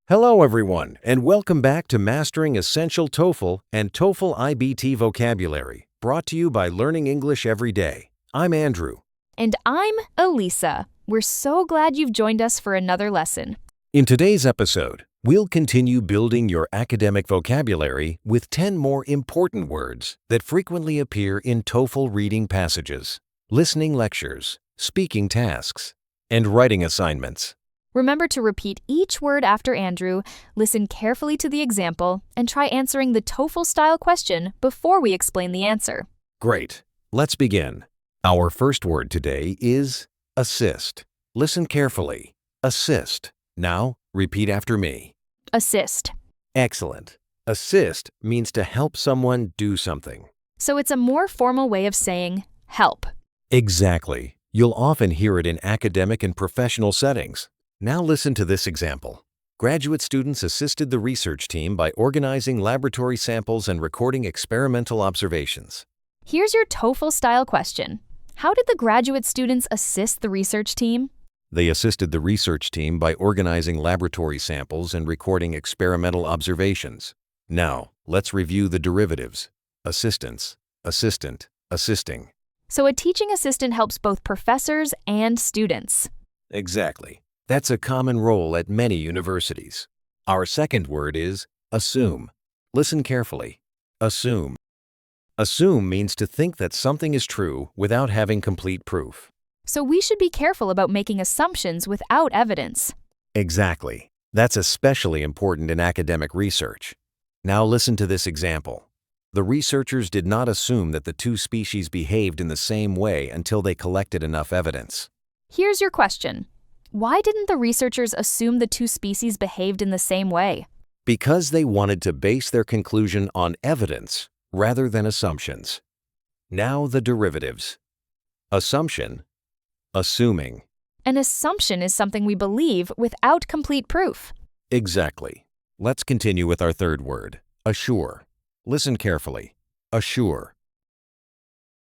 Hello everyone, and welcome back to Mastering Essential TOEFL and TOEFL iBT Vocabulary, brought to you by Learning English Every Day. I'm Andrew. And I'm Elisa. We're so glad you've joined us for another lesson. In today's episode, we'll continue building your academic vocabulary with 10 more important words that frequently appear in TOEFL reading passages, listening lectures, speaking tasks, and writing assignments. Remember to repeat each word after Andrew, listen carefully to the example, and try answering the TOEFL-style question before we explain the answer. Great. Let's begin. Our first word today is assist. Listen carefully. Assist. Now, repeat after me. Assist. Excellent. Assist means to help someone do something. So it's a more formal way of saying help. Exactly. You'll often hear it in academic and professional settings. Now listen to this example. Graduate students assisted the research team by organizing laboratory samples and recording experimental observations. Here's your TOEFL-style question. How did the graduate students assist the research team? They assisted the research team by organizing laboratory samples and recording experimental observations. Now, let's review the derivatives. Assistance, assistant, assisting. So a teaching assistant helps both professors and students. Exactly. That's a common role at many universities. Our second word is assume. Listen carefully. Assume. Assume means to think that something is true without having complete proof. So we should be careful about making assumptions without evidence. Exactly. That's especially important in academic research. Now listen to this example. The researchers did not assume that the two species behaved in the same way until they collected enough evidence. Here's your question. Why didn't the researchers assume the two species behaved in the same way? Because they wanted to base their conclusion on evidence rather than assumptions. Now the derivatives. Assumption, assuming. An assumption is something we believe without complete proof. Exactly. Let's continue with our third word, assure. Listen carefully. Assure.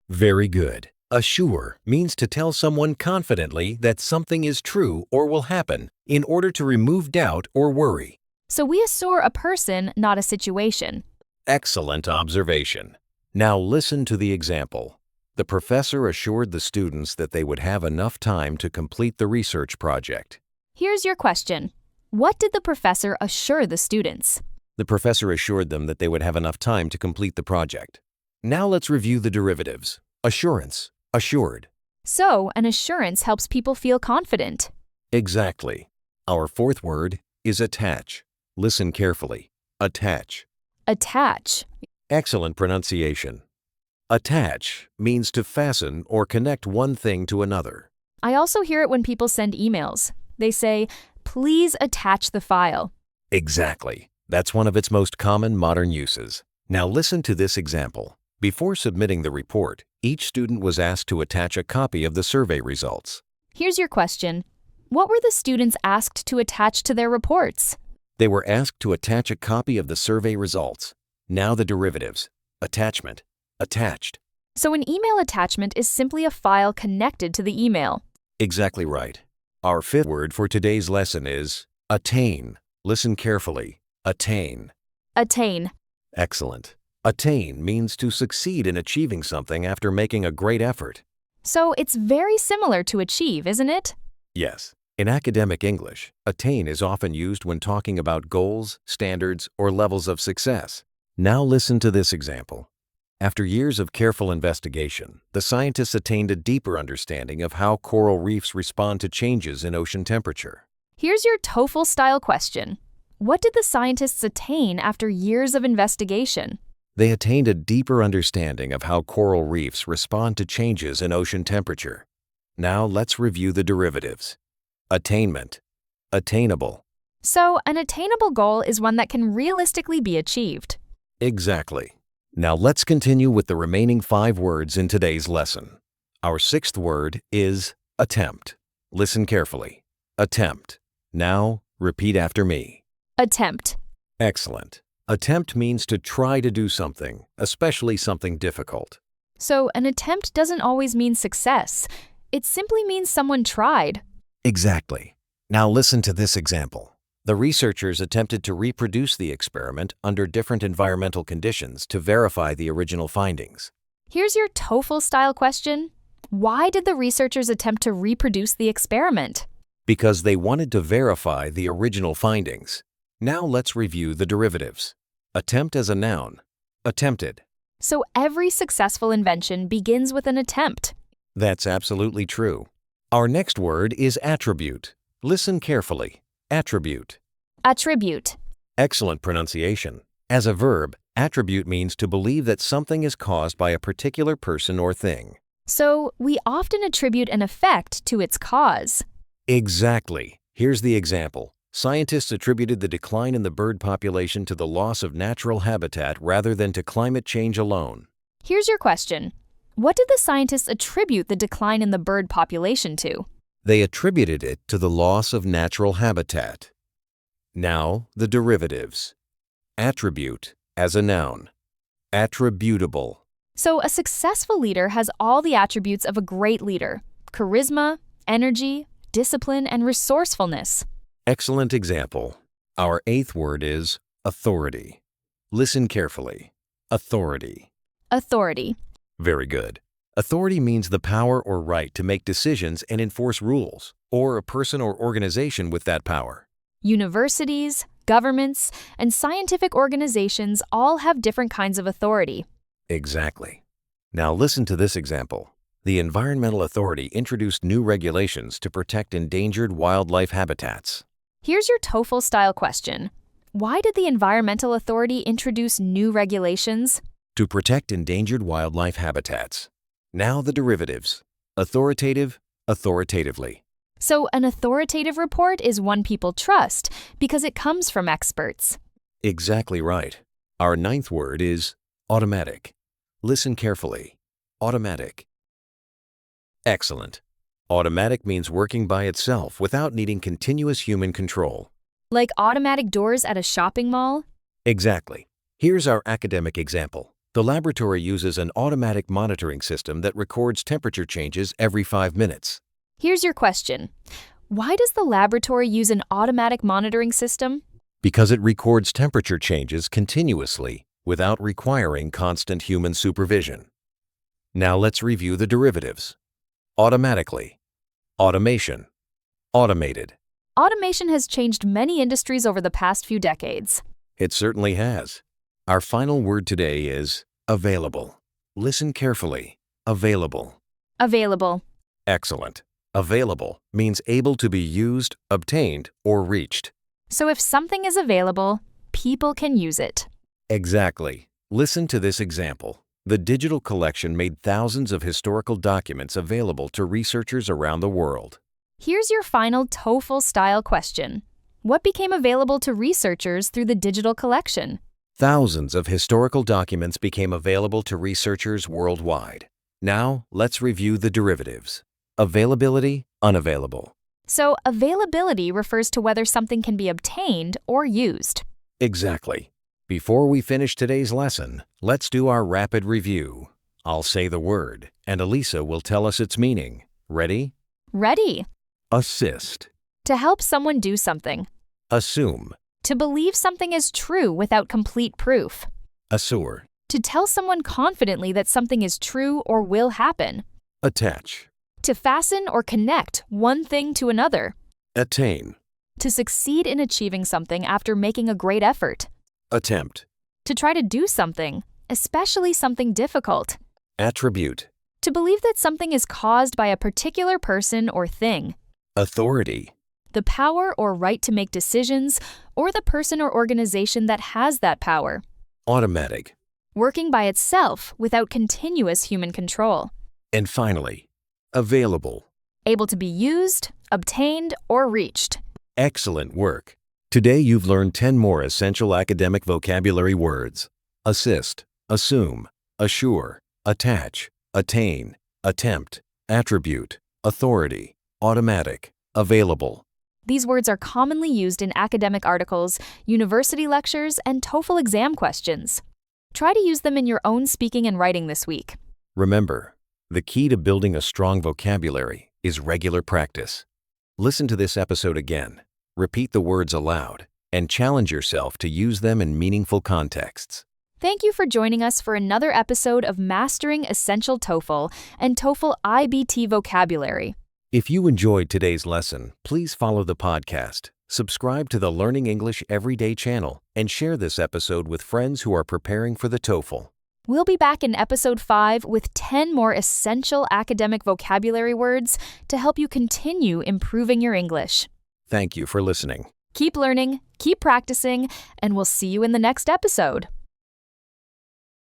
Very good. Assure means to tell someone confidently that something is true or will happen in order to remove doubt or worry. So we assure a person, not a situation. Excellent observation. Now listen to the example. The professor assured the students that they would have enough time to complete the research project. Here's your question. What did the professor assure the students? The professor assured them that they would have enough time to complete the project. Now let's review the derivatives. Assurance, assured. So, an assurance helps people feel confident. Exactly. Our fourth word is attach. Listen carefully. Attach. Attach. Excellent pronunciation. Attach means to fasten or connect one thing to another. I also hear it when people send emails. They say, please attach the file. Exactly. That's one of its most common modern uses. Now listen to this example. Before submitting the report, each student was asked to attach a copy of the survey results. Here's your question. What were the students asked to attach to their reports? They were asked to attach a copy of the survey results. Now the derivatives. Attachment. Attached. So an email attachment is simply a file connected to the email. Exactly right. Our fifth word for today's lesson is attain. Listen carefully. Attain. Attain. Excellent. Attain means to succeed in achieving something after making a great effort. So it's very similar to achieve, isn't it? Yes. In academic English, attain is often used when talking about goals, standards, or levels of success. Now listen to this example. After years of careful investigation, the scientists attained a deeper understanding of how coral reefs respond to changes in ocean temperature. Here's your TOEFL-style question. What did the scientists attain after years of investigation? They attained a deeper understanding of how coral reefs respond to changes in ocean temperature. Now let's review the derivatives. Attainment. Attainable. So an attainable goal is one that can realistically be achieved. Exactly. Now let's continue with the remaining 5 words in today's lesson. Our sixth word is attempt. Listen carefully. Attempt. Now repeat after me. Attempt. Excellent. Attempt means to try to do something, especially something difficult. So an attempt doesn't always mean success. It simply means someone tried. Exactly. Now listen to this example. The researchers attempted to reproduce the experiment under different environmental conditions to verify the original findings. Here's your TOEFL-style question. Why did the researchers attempt to reproduce the experiment? Because they wanted to verify the original findings. Now let's review the derivatives. Attempt as a noun. Attempted. So every successful invention begins with an attempt. That's absolutely true. Our next word is attribute. Listen carefully. Attribute. Attribute. Excellent pronunciation. As a verb, attribute means to believe that something is caused by a particular person or thing. So we often attribute an effect to its cause. Exactly. Here's the example. Scientists attributed the decline in the bird population to the loss of natural habitat rather than to climate change alone. Here's your question. What did the scientists attribute the decline in the bird population to? They attributed it to the loss of natural habitat. Now, the derivatives. Attribute as a noun. Attributable. So a successful leader has all the attributes of a great leader: charisma, energy, discipline, and resourcefulness. Excellent example. Our eighth word is authority. Listen carefully. Authority. Authority. Very good. Authority means the power or right to make decisions and enforce rules, or a person or organization with that power. Universities, governments, and scientific organizations all have different kinds of authority. Exactly. Now listen to this example. The Environmental Authority introduced new regulations to protect endangered wildlife habitats. Here's your TOEFL-style question. Why did the Environmental Authority introduce new regulations? To protect endangered wildlife habitats. Now the derivatives. Authoritative, authoritatively. So an authoritative report is one people trust because it comes from experts. Exactly right. Our ninth word is automatic. Listen carefully. Automatic. Excellent. Automatic means working by itself without needing continuous human control. Like automatic doors at a shopping mall? Exactly. Here's our academic example. The laboratory uses an automatic monitoring system that records temperature changes every 5 minutes. Here's your question. Why does the laboratory use an automatic monitoring system? Because it records temperature changes continuously without requiring constant human supervision. Now let's review the derivatives. Automatically. Automation. Automated. Automation has changed many industries over the past few decades. It certainly has. Our final word today is available. Listen carefully. Available. Available. Excellent. Available means able to be used, obtained, or reached. So if something is available, people can use it. Exactly. Listen to this example. The digital collection made thousands of historical documents available to researchers around the world. Here's your final TOEFL-style question. What became available to researchers through the digital collection? Thousands of historical documents became available to researchers worldwide. Now, let's review the derivatives. Availability, unavailable. So availability refers to whether something can be obtained or used. Exactly. Before we finish today's lesson, let's do our rapid review. I'll say the word, and Elisa will tell us its meaning. Ready? Ready. Assist. To help someone do something. Assume. To believe something is true without complete proof. Assure. To tell someone confidently that something is true or will happen. Attach. To fasten or connect one thing to another. Attain. To succeed in achieving something after making a great effort. Attempt. To try to do something, especially something difficult. Attribute. To believe that something is caused by a particular person or thing. Authority. The power or right to make decisions, or the person or organization that has that power. Automatic. Working by itself without continuous human control. And finally, available. Able to be used, obtained, or reached. Excellent work. Today you've learned 10 more essential academic vocabulary words. Assist, assume, assure, attach, attain, attempt, attribute, authority, automatic, available. These words are commonly used in academic articles, university lectures, and TOEFL exam questions. Try to use them in your own speaking and writing this week. Remember, the key to building a strong vocabulary is regular practice. Listen to this episode again. repeat the words aloud, and challenge yourself to use them in meaningful contexts. Thank you for joining us for another episode of Mastering Essential TOEFL and TOEFL iBT vocabulary. If you enjoyed today's lesson, please follow the podcast, subscribe to the Learning English Everyday channel, and share this episode with friends who are preparing for the TOEFL. We'll be back in episode 5 with 10 more essential academic vocabulary words to help you continue improving your English. Thank you for listening. Keep learning, keep practicing, and we'll see you in the next episode.